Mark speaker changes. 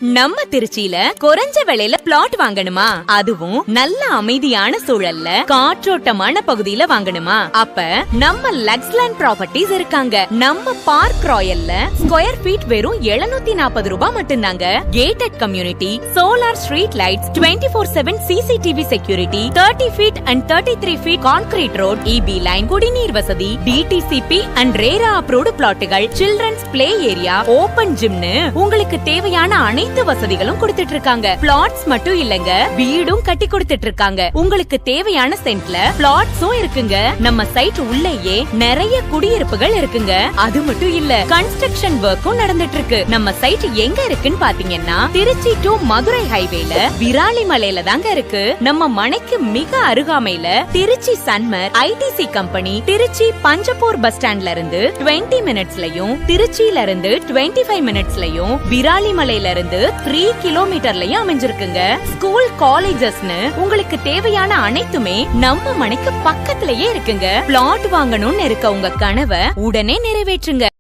Speaker 1: நம்ம திருச்சியில குறைஞ்ச விலையில பிளாட் வாங்கணுமா, அதுவும் நல்ல அமைதியான சூழல்ல காற்றோட்டமான பகுதியில வாங்கணுமா, அப்ப நம்ம லக்ஸ்லேண்ட் ப்ராப்பர்ட்டிஸ் இருக்காங்க. நம்ம பார்க் ராயல்ல ஸ்கொயர் ஃபீட் வெறும் 740 ரூபாய் மட்டும்தாங்க. Gated community, solar street lights, 24/7 CCTV security, 30 feet and 33 feet concrete road, EB line, குடிநீர் வசதி, DTCP and RERA அப்ரூவ்டு பிளாட்டுகள், சில்ட்ரன்ஸ் பிளே ஏரியா, ஓபன் ஜிம்னு உங்களுக்கு தேவையான அனைத்து வசதிகளும் கொடுத்துட்டு இருக்காங்க. பிளாட்ஸ் மட்டும் இல்லங்க, வீடும் கட்டி கொடுத்துட்டு இருக்காங்க. உங்களுக்கு தேவையான சென்ட்ல பிளாட்ஸும் இருக்குங்க. நம்ம சைட் உள்ளேயே நிறைய குடியிருப்புகள் இருக்குங்க. அது மட்டும் இல்ல, கன்ஸ்ட்ரக்ஷன் ஒர்க்கும் நடந்துட்டு இருக்கு. நம்ம சைட் எங்க இருக்குன்னு பாத்தீங்கன்னா, திருச்சி டு மதுரை ஹைவேல விராலிமலையில தாங்க இருக்கு. நம்ம மனைக்கு மிக அருகாமையில Trichy Sanmar ITC company Trichy Panjappur bus ஸ்டாண்ட்ல இருந்து 20 மினிட்ஸ்லயும், திருச்சியில இருந்து 25 மினிட்ஸ்லயும், விராலிமலையில இருந்து 3 கிலோமீட்டர்லயும் அமைஞ்சிருக்குங்க. ஸ்கூல், காலேஜஸ்னு உங்களுக்கு தேவையான அனைத்துமே நம்ம மனைக்கு பக்கத்திலேயே இருக்குங்க. பிளாட் வாங்கணும்னு இருக்க உங்க கனவை உடனே நிறைவேற்றுங்க.